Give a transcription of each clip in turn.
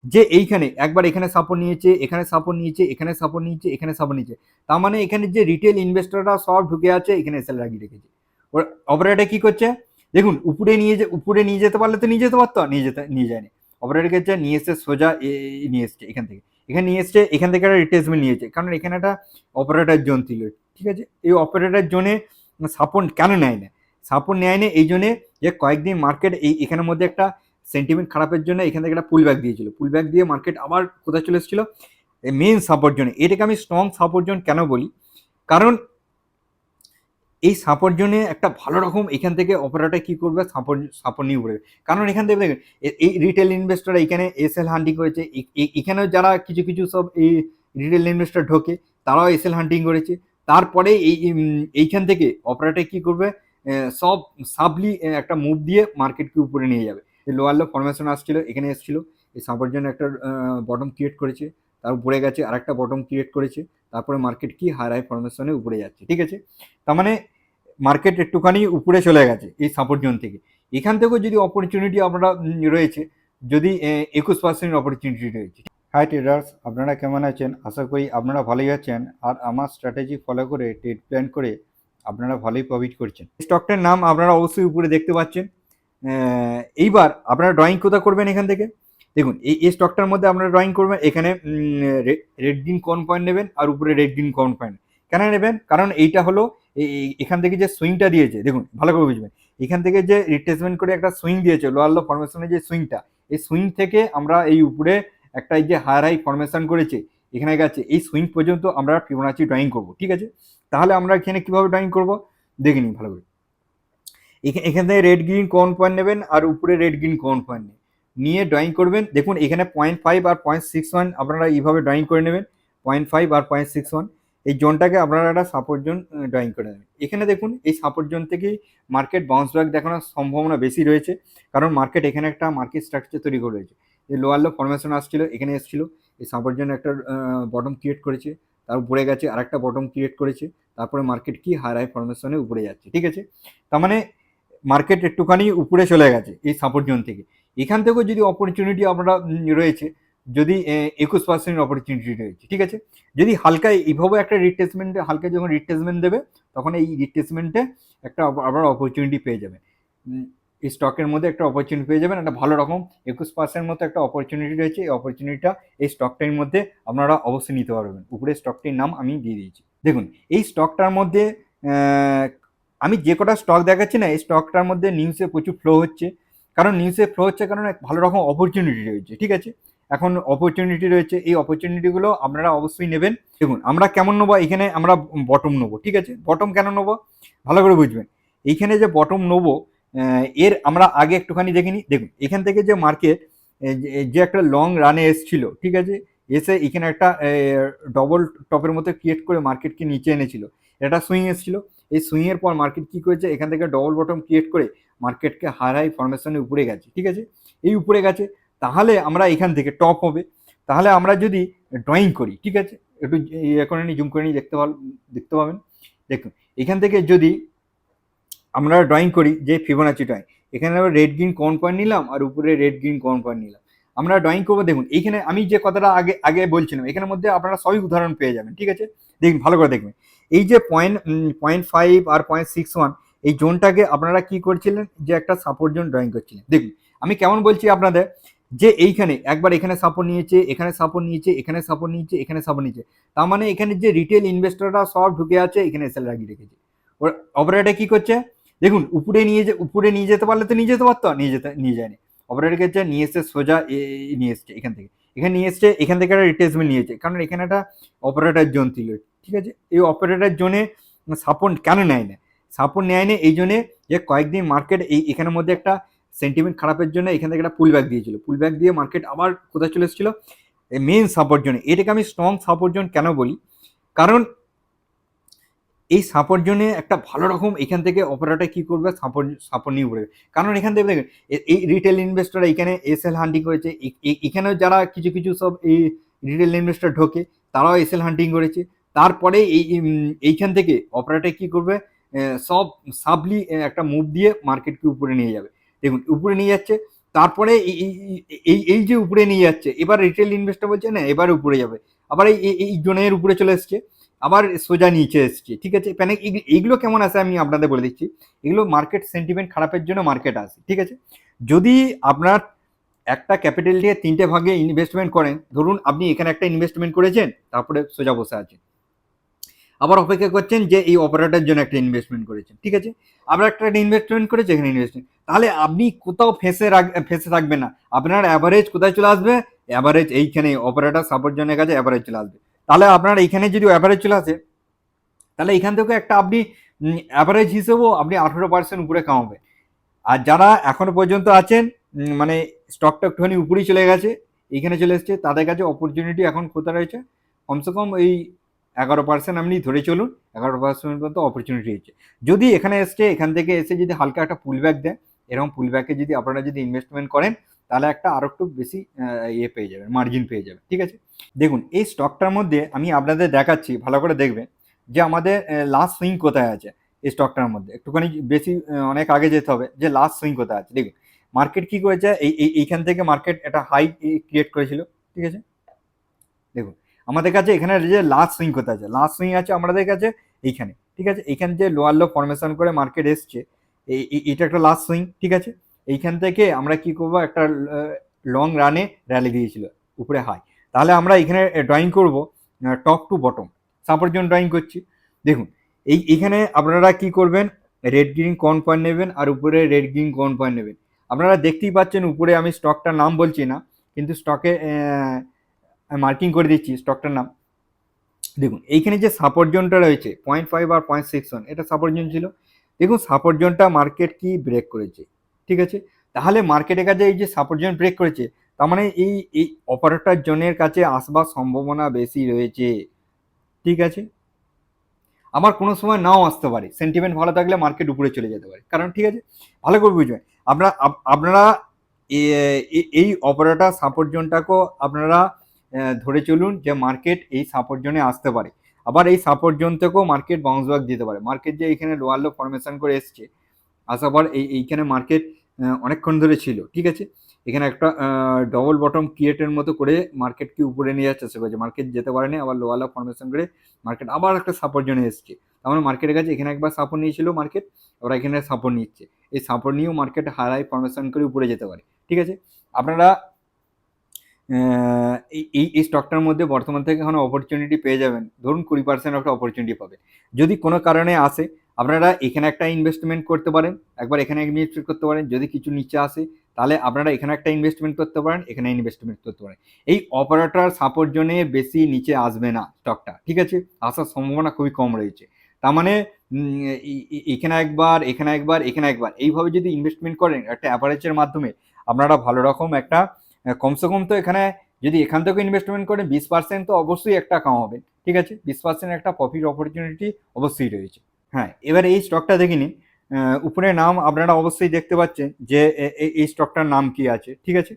যে এইখানে একবার এখানে সাপোর্ট নিয়েছে, এখানে সাপোর্ট নিয়েছে, এখানে সাপোর্ট নিয়েছে, এখানে সাপোর্ট নিয়েছে, তার মানে এখানে যে রিটেল ইনভেস্টররা সব ঢুকে আছে, এখানে এসএল লাগিয়ে রেখেছে। ওর অপারেটর কি করছে দেখুন, উপরে নিয়ে যেতে পারলে তো নিয়ে যেতে পারতো, নিয়ে যায়নি। অপারেটর কে নিয়ে এসছে সোজা নিয়ে এসছে এখান থেকে, এখানে নিয়ে এসছে, এখান থেকে একটা রিট্রেসমেন্ট নিয়েছে, কারণ এখানে একটা অপারেটর জোন ছিল। ঠিক আছে, এই অপারেটর জোনে সাপোর্ট কেন নেয় না, সাপোর্ট নেয় না এই জন্যে যে কয়েকদিন মার্কেট এখানের মধ্যে একটা সেন্টিমেন্ট খারাপের জন্য এখান থেকে একটা পুল ব্যাক দিয়েছিল, পুল ব্যাক দিয়ে মার্কেট আবার কোথায় চলে এসেছিল, মেন সাপোর্ট জোনে। এটাকে আমি স্ট্রং সাপোর্ট জোন কেন বলি, কারণ এই সাপোর্ট জোনে একটা ভালো রকম এখান থেকে অপারেটর কি করবে, সাপোর্ট নিয়ে উঠবে। কারণ এখান থেকে দেখেন এই রিটেল ইনভেস্টর এখানে এসএল হান্টিং করেছে, এখানেও যারা কিছু কিছু সব এই রিটেল ইনভেস্টর ঢোকে তারাও এসএল হান্টিং করেছে। তারপরে এইখান থেকে অপারেটর কি করবে, সব সাবলি একটা মুভ দিয়ে মার্কেটকে উপরে নিয়ে যাবে। লোয়ার লো ফরমেশন আসছিল, এখানে এসেছিল, এই সাপোর্ট জন্য একটা বটম ক্রিয়েট করেছে, তার উপরে গেছে আর একটা বটম ক্রিয়েট করেছে, তারপরে মার্কেট কি হাই ফরমেশনে উপরে যাচ্ছে। ঠিক আছে, তার মানে মার্কেট একটুখানি উপরে চলে গেছে এই সাপোর্ট জোন থেকে। এখান থেকেও যদি অপরচুনিটি আপনারা রয়েছে, যদি 21% অপরচুনিটি রয়েছে। হাই ট্রেডার্স, আপনারা কেমন আছেন? আশা করি আপনারা ভালোই আছেন, আর আমার স্ট্র্যাটেজি ফলো করে ট্রেড প্ল্যান করে আপনারা ভালোই প্রফিট করছেন। স্টকটার নাম আপনারা অবশ্যই উপরে দেখতে পাচ্ছেন। এইবার আপনারা ড্রয়িং কোথা করবেন এখান থেকে দেখুন, এই স্টকটার মধ্যে আপনারা ড্রয়িং করবেন, এখানে রেড গ্রিন কোন পয়েন্ট নেবেন আর উপরে রেড গ্রিন কোন পয়েন্ট কেন নেবেন, কারণ এইটা হলো এখান থেকে যে সুইংটা দিয়েছে, দেখুন ভালো করে বুঝবেন, এখান থেকে যে রিট্রেসমেন্ট করে একটা সুইং দিয়েছে লোয়ার লো ফরমেশনের যে সুইংটা, এই সুইং থেকে আমরা এই উপরে একটা এই যে হায়ার হাই ফরমেশন করেছে এখানে গেছে, এই সুইং পর্যন্ত আমরা ফিবোনাচি ড্রয়িং করব। ঠিক আছে, তাহলে আমরা এখানে কিভাবে ড্রয়িং করব দেখে নিন ভালো করে। এখান থেকে রেড গ্রিন কোন পয়েন্ট নেবেন আর উপরে রেড গ্রিন কোন পয়েন্ট নিয়ে ড্রয়িং করবেন। দেখুন এখানে 0.5 আর 0.61 আপনারা এইভাবে ড্রয়িং করে নেবেন, 0.5 আর 0.61 এই জোনটাকে আপনারা একটা সাপোর্ট জোন ড্রয়িং করে নেবেন। এখানে দেখুন এই সাপোর্ট জোন থেকেই মার্কেট বাউন্স ব্যাক দেখানোর সম্ভাবনা বেশি রয়েছে, কারণ মার্কেট এখানে একটা মার্কেট স্ট্রাকচার তৈরি করে রয়েছে। এই লোয়ার লো ফরমেশন আসছিল, এখানে এসেছিল, এই সাপোর্ট জোন একটা বটম ক্রিয়েট করেছে, তার উপরে গেছে আর একটা বটম ক্রিয়েট করেছে, তারপরে মার্কেট কি হাই হাই ফরমেশনে উপরে যাচ্ছে। ঠিক আছে, তার মানে মার্কেট একটুখানি উপরে চলে গেছে এই সাপোর্ট জোন থেকে। এখান থেকেও যদি অপরচুনিটি আপনারা রয়েছে, যদি 21% অপরচুনিটি রয়েছে। ঠিক আছে, যদি হালকা এইভাবে একটা রিট্রেসমেন্ট, হালকা যখন রিট্রেসমেন্ট দেবে তখন এই রিট্রেসমেন্টে একটা আবার অপরচুনিটি পেয়ে যাবেন, এই স্টকের মধ্যে একটা অপরচুনিটি পেয়ে যাবেন, একটা ভালো রকম 21% মতো একটা অপরচুনিটি রয়েছে। এই অপরচুনিটিটা এই স্টকটার মধ্যে আপনারা অবশ্যই নিতে পারবেন। উপরে স্টকটির নাম আমি দিয়ে দিয়েছি। দেখুন এই স্টকটার মধ্যে আমি যে কটা স্টক দেখাচ্ছি না, এই স্টকটার মধ্যে নিউজে প্রচুর ফ্লো হচ্ছে, কারণ নিউজে ফ্লো হচ্ছে কারণ ভালো রকম অপরচুনিটি রয়েছে। ঠিক আছে, এখন অপরচুনিটি রয়েছে, এই অপরচুনিটিগুলো আপনারা অবশ্যই নেবেন। দেখুন আমরা কেমন নেবো, এখানে আমরা বটম নেবো। ঠিক আছে, বটম কেন নেবো ভালো করে বুঝবেন। এইখানে যে বটম নেবো, এর আমরা আগে একটুখানি দেখে নিই। দেখুন এখান থেকে যে মার্কেট যে একটা লং রানে এসছিল, ঠিক আছে, এসে এখানে একটা ডবল টপের মতো ক্রিয়েট করে মার্কেটকে নিচে এনেছিল, এটা সুইং এসেছিল। এই সুইং এর পর মার্কেট কি করেছে, এখান থেকে ডবল বটম ক্রিয়েট করে মার্কেটকে হাই হাই ফরমেশনে উপরে গেছে। ঠিক আছে, এই উপরে গেছে, তাহলে আমরা এখান থেকে টপ হবে। তাহলে আমরা যদি ড্রয়িং করি, ঠিক আছে, একটু এখন জুম করে নিয়ে দেখতে পাবেন। দেখুন এখান থেকে যদি আমরা ড্রয়িং করি যে ফিবোনাচি ড্রয়িং, এখানে আমরা রেড গ্রিন কোন পয়েন্ট নিলাম আর উপরে রেড গ্রিন কোন পয়েন্ট নিলাম, আমরা ড্রয়িং করবো। দেখুন এইখানে আমি যে কথাটা আগে আগে বলছিলাম, এখানের মধ্যে আপনারা সবই উদাহরণ পেয়ে যাবেন। ঠিক আছে, দেখুন ভালো করে দেখবেন, এই যে 0.5 আর 0.61 এই জোনটাকে আপনারা কি করছিলেন, যে একটা সাপোর্ট জোন ড্রয়িং করছিলেন। দেখুন আমি কেমন বলছি আপনাদের, যে এইখানে একবার এখানে সাপোর্ট নিয়েছে, এখানে সাপোর্ট নিয়েছে, এখানে সাপোর্ট নিয়েছে, এখানে সাপোর্ট নিয়েছে, তার মানে এখানে যে রিটেল ইনভেস্টররা সব ঢুকে আছে, এখানে এসে লাগিয়ে রেখেছে। ওর অপারেটর কি করছে দেখুন, উপরে নিয়ে যেতে পারলে তো নিয়ে যেতে পারতো, নিয়ে যায়নি। অপারেটর কাছে নিয়ে এসছে সোজা নিয়ে এসছে এখান থেকে, এখানে নিয়ে এসছে, এখান থেকে একটা রিট্রেসমেন্ট নিয়েছে, কারণ এখানে একটা অপারেটর জোন ছিল। ঠিক আছে, এই অপারেটর জোনে সাপোর্ট কেন নেয় না, সাপোর্ট নেয় না এই জন্যে যে কয়েকদিন মার্কেট এখানের মধ্যে একটা সেন্টিমেন্ট খারাপের জন্য এখান থেকে একটা পুল ব্যাক দিয়েছিল, পুল ব্যাক দিয়ে মার্কেট আবার কোথায় চলে এসেছিল, মেন সাপোর্ট জোনে। এটাকে আমি স্ট্রং সাপোর্ট জোন কেন বলি, কারণ এই সাপোর্ট জোনে একটা ভালো রকম এখান থেকে অপারেটর কি করবে, সাপোর্ট নিয়ে উঠবে। কারণ এখান থেকে দেখেন এই রিটেল ইনভেস্টর এখানে এসএল হান্টিং করেছে, এখানেও যারা কিছু কিছু সব এই রিটেল ইনভেস্টর ঢোকে তারাও এসএল হান্টিং করেছে। তারপরে এইখান থেকে অপারেটর কি করবে, সব সাবলি একটা মুভ দিয়ে মার্কেটকে উপরে নিয়ে যাবে। দেখুন উপরে নিয়ে যাচ্ছে, তারপরে এই যে উপরে নিয়ে যাচ্ছে, এবার রিটেল ইনভেস্টর বলছে না এবার উপরে যাবে, আবার এই জোনের উপরে চলে এসছে, আবার সোজা নিচে এসছে, ঠিক আছে। মানে এইগুলো কেমন আসে আমি আপনাদের বলে দিচ্ছি, এগুলো মার্কেট সেন্টিমেন্ট খারাপের জন্য মার্কেট আসে, ঠিক আছে। যদি আপনার একটা ক্যাপিটাল দিয়ে 3টে ভাগে ইনভেস্টমেন্ট করেন, ধরুন আপনি এখানে একটা ইনভেস্টমেন্ট করেছেন, তারপরে সোজা বসে আছেন, আবার অপেক্ষা করছেন যে এই অপারেটরের জন্য একটা ইনভেস্টমেন্ট করেছেন, ঠিক আছে। আবার একটা ইনভেস্টমেন্ট করেছে, এখানে ইনভেস্টমেন্ট, তাহলে আপনি কোথাও ফেসে থাকবেন না, আপনার অ্যাভারেজ কোথায় চলে আসবে, অ্যাভারেজ এইখানে অপারেটর সাপোর্ট জনের কাছে অ্যাভারেজ চলে আসবে। তাহলে আপনার এইখানে যদি অ্যাভারেজ চলে আসে, তাহলে এখান থেকে একটা আপনি অ্যাভারেজ হিসেবেও আপনি 18% উপরে কামাবেন। আর যারা এখনো পর্যন্ত আছেন, মানে স্টকটা একটুখানি উপরেই চলে গেছে, এইখানে চলে এসছে, তাদের কাছে অপরচুনিটি এখন কোথায় রয়েছে, কমসে কম এই 11% আপনি ধরে চলুন, 11% পর্যন্ত অপরচুনিটি হচ্ছে। যদি এখানে এসছে, এখান থেকে এসে যদি হালকা একটা পুলব্যাক দেয়, এরকম পুলব্যাকে যদি আপনারা যদি ইনভেস্টমেন্ট করেন, তাহলে একটা আরো একটু বেশি ইয়ে পেয়ে যাবেন, মার্জিন পেয়ে যাবেন, ঠিক আছে। দেখুন এই স্টকটার মধ্যে আমি আপনাদের দেখাচ্ছি, ভালো করে দেখবেন যে আমাদের লাস্ট সুইং কোথায় আছে। এই স্টকটার মধ্যে একটুখানি বেশি অনেক আগে যেতে হবে, যে লাস্ট সুইং কোথায় আছে। দেখুন মার্কেট কি করেছে, এইখান থেকে মার্কেট একটা হাই ক্রিয়েট করেছিল, ঠিক আছে। দেখুন আমাদের কাছে এখানে যে লাস্ট সুইং কোথায় আছে, লাস্ট সুইং আছে আমাদের কাছে এইখানে, ঠিক আছে। এইখানে যে লোয়ার লো ফরমেশন করে মার্কেট এসছে, এটা একটা লাস্ট সুইং, ঠিক আছে। এইখান থেকে আমরা কি করব, একটা লং রানে র্যালি দিয়েছিল উপরে হাই, তাহলে আমরা এখানে ড্রয়িং করব top to bottom, support zone drawing করছি। দেখুন এইখানে আপনারা কি করবেন, রেড গ্রিন কর্ন পয়েন্ট নেবেন, আর উপরে রেড গ্রিন কর্ন পয়েন্ট নেবেন। আপনারা দেখতেই পাচ্ছেন উপরে, আমি স্টকটার নাম বলছি না, কিন্তু স্টকে মার্কিং করে দিচ্ছি স্টকটার নাম। দেখুন এইখানে যে সাপোর্ট জোনটা রয়েছে 0.5 আর 0.61, এটা সাপোর্ট জোন ছিল। দেখুন সাপোর্ট জোনটা মার্কেট কি ব্রেক করেছে, ঠিক আছে। তাহলে মার্কেটের কাছে এই যে সাপোর্ট জোন ব্রেক করেছে, তার মানে এই অপারেটর জোনের কাছে আসবার সম্ভাবনা বেশি রয়েছে, ঠিক আছে। আবার কোনো সময় নাও আসতে পারে, সেন্টিমেন্ট ভালো থাকলে মার্কেট উপরে চলে যেতে পারে, কারণ ঠিক আছে, ভালো করে বুঝবেন। আপনারা এই অপারেটর সাপোর্ট জোনটাকেও আপনারা ধরে চলুন যে মার্কেট এই সাপোর্ট জোনে আসতে পারে, আবার এই সাপোর্ট জোন থেকেও মার্কেট বাউন্স ব্যাক দিতে পারে। মার্কেট যে এখানে লোয়ার লো ফরমেশন করে এসছে, আসার পর এইখানে মার্কেট অনেকক্ষণ ধরে ছিল, ঠিক আছে। এখানে একটা ডবল বটম ক্রিয়েটের মতো করে মার্কেটকে উপরে নিয়ে যাচ্ছে চেষ্টা করছে, মার্কেট যেতে পারেনি, আবার লোয়ার লো ফরমেশন করে মার্কেট আবার একটা সাপোর্ট জোনে এসছে। তার মানে মার্কেটের কাছে এখানে একবার সাপোর্ট নিয়েছিল মার্কেট, আবার এখানে সাপোর্ট নিচ্ছে, এই সাপোর্ট নিয়েও মার্কেট হাই ফরমেশন করে উপরে যেতে পারে, ঠিক আছে। আপনারা এই স্টকটার মধ্যে বর্তমান থেকে এখন অপরচুনিটি পেয়ে যাবেন, ধরুন 20% একটা অপরচুনিটি পাবে। যদি কোনো কারণে আসে, আপনারা এখানে একটা ইনভেস্টমেন্ট করতে পারেন, একবার এখানে ইনভেস্টমেন্ট করতে পারেন। যদি কিছু নিচে আসে, তাহলে আপনারা এখানে একটা ইনভেস্টমেন্ট করতে পারেন, এখানে ইনভেস্টমেন্ট করতে পারেন। এই অপারেটর সাপোর্ট জোনে বেশি নিচে আসবে না স্টকটা, ঠিক আছে, আসার সম্ভাবনা খুবই কম রয়েছে। তার মানে এখানে একবার, এখানে একবার, এখানে একবার, এইভাবে যদি ইনভেস্টমেন্ট করেন একটা অ্যাভারেজের মাধ্যমে, আপনারা ভালো রকম একটা কমসে কম তো এখানে যদি এখান থেকে ইনভেস্টমেন্ট করেন 20% তো অবশ্যই একটা কামাবেন, ঠিক আছে। 20% একটা প্রফিট অপরচুনিটি অবশ্যই রয়েছে। হ্যাঁ, এবার এই স্টকটা দেখে নিন, উপরে নাম আপনারা অবশ্যই দেখতে পাচ্ছেন যে এই স্টকটার নাম কি আছে, ঠিক আছে।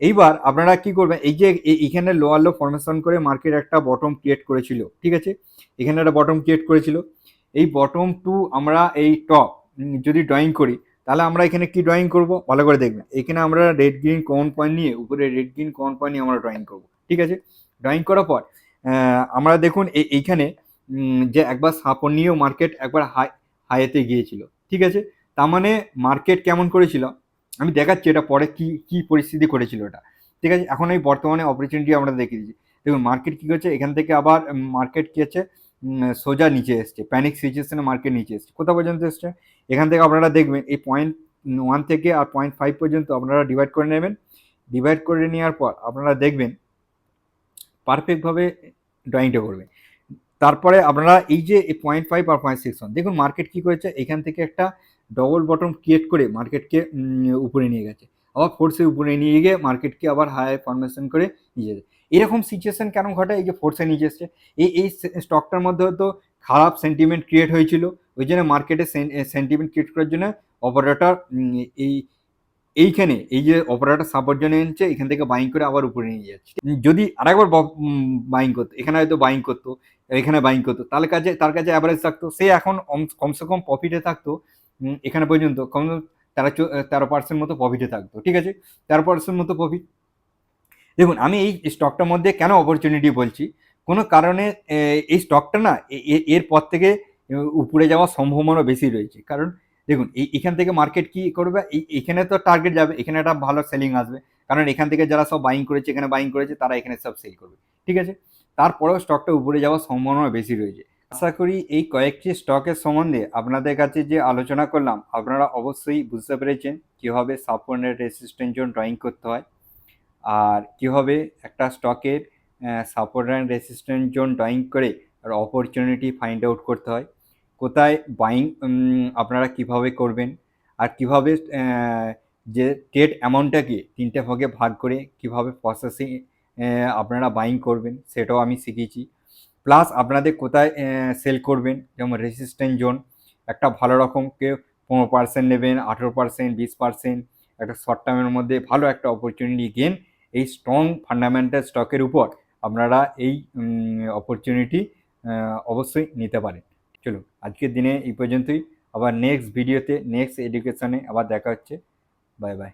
এইবার আপনারা কি করবেন, এই যে এইখানে লোয়ার লো ফরমেশন করে মার্কেট একটা বটম ক্রিয়েট করেছিল, ঠিক আছে। এখানে একটা বটম ক্রিয়েট করেছিল, এই বটম টু আমরা এই টপ যদি ড্রয়িং করি, তাহলে আমরা এখানে কি ড্রয়িং করব, ভালো করে দেখবেন। এখানে আমরা রেড গ্রিন কমন পয়েন্ট নিয়ে, উপরে রেড গ্রিন কমন পয়েন্ট নিয়ে আমরা ড্রয়িং করব, ঠিক আছে। ড্রয়িং করার পর আমরা দেখুন এইখানে যে একবার সাপোর্ট নিয়েও মার্কেট একবার হাইতে গিয়েছিল, ঠিক আছে। তার মানে মার্কেট কেমন করেছিল আমি দেখাচ্ছি, এটা পরে কি কি পরিস্থিতি করেছিল এটা, ঠিক আছে। এখন এই বর্তমানে অপরচুনিটি আমরা দেখিয়ে দিচ্ছি। দেখুন মার্কেট কি করছে, এখান থেকে আবার মার্কেট কি হচ্ছে, সোজা নিচে এসছে, প্যানিক সিচুয়েশনে মার্কেট নিচে এসছে, কোথা পর্যন্ত এসছে, এখান থেকে আপনারা দেখবেন এই 0.1 থেকে আর 0.5 পর্যন্ত আপনারা ডিভাইড করে নেবেন। ডিভাইড করে নেওয়ার পর আপনারা দেখবেন পারফেক্টভাবে ড্রয়িংটা করবেন। তারপরে আপনারা এই যে 0.5 আর 0.61, দেখুন মার্কেট কি করেছে, এখান থেকে একটা ডবল বটম ক্রিয়েট করে মার্কেটকে উপরে নিয়ে গেছে, আবার ফোর্সে উপরে নিয়ে গিয়ে মার্কেটকে আবার হাই ফরমেশন করে নিয়ে যাবে। এরকম সিচুয়েশন কেন ঘটে, এই যে ফোর্সে নিয়ে এসছে, এই স্টকটার মধ্যে হয়তো খারাপ সেন্টিমেন্ট ক্রিয়েট হয়েছিল, ওই জন্য মার্কেটে সেন্টিমেন্ট ক্রিয়েট করার জন্য অপারেটর এইখানে এই যে অপারেটর সাপোর্ট জন্য এনেছে, এখান থেকে বাইং করে আবার উপরে নিয়ে যাচ্ছে। যদি আরেকবার বাইং করতো, এখানে হয়তো বাইং করতো, এখানে বাইং করতো, তাহলে তার কাছে অ্যাভারেজ থাকতো, সে এখন কমসে কম প্রফিটে থাকতো এখানে পর্যন্ত কম, তারা 13% মতো প্রফিটে থাকতো, ঠিক আছে, 13% মতো প্রফিট। দেখুন আমি এই স্টকটার মধ্যে কেন অপরচুনিটি বলছি, কোনো কারণে এই স্টকটা না এর পর থেকে উপরে যাওয়ার সম্ভাবনা বেশি রয়েছে। কারণ দেখুন এখান থেকে মার্কেট কি করবে, এখানে তো টার্গেট যাবে, এখানে একটা ভালো সেলিং আসবে, কারণ এখান থেকে যারা সব বাইং করেছে, এখানে বাইং করেছে, তারা এখানে সব সেল করবে, ঠিক আছে। তারপরেও স্টকটা উপরে যাওয়ার সম্ভাবনা বেশি রয়েছে। আশা করি এই কয়েকটি স্টকের সম্বন্ধে আপনাদের কাছে যে আলোচনা করলাম, আপনারা অবশ্যই বুঝতে পেরেছেন কীভাবে support and resistance zone drawing করতে হয়, আর কীভাবে একটা স্টকের support and resistance zone drawing করে আর অপরচুনিটি ফাইন্ড আউট করতে হয়, কোথায় বাইং আপনারা কিভাবে করবেন, আর কিভাবে যে ট্রেড অ্যামাউন্টটাকে 3টে ভাগে ভাগ করে কিভাবে প্রসেসিং আপনারা বাইং করবেন সেটাও আমি শিখিয়েছি। প্লাস আপনাদের কোথায় সেল করবেন, যেমন রেসিস্ট্যান্স জোন একটা ভালো রকম কেউ 15% নেবেন, 18%, 20%, একটা শর্ট টার্মের মধ্যে ভালো একটা অপরচুনিটি গেন এই স্ট্রং ফান্ডামেন্টাল স্টকের উপর আপনারা এই অপরচুনিটি অবশ্যই নিতে পারেন। চলুন আজকের দিনে এই পর্যন্তই, আবার নেক্সট ভিডিওতে নেক্সট এডুকেশনে আবার দেখা হচ্ছে। Bye bye.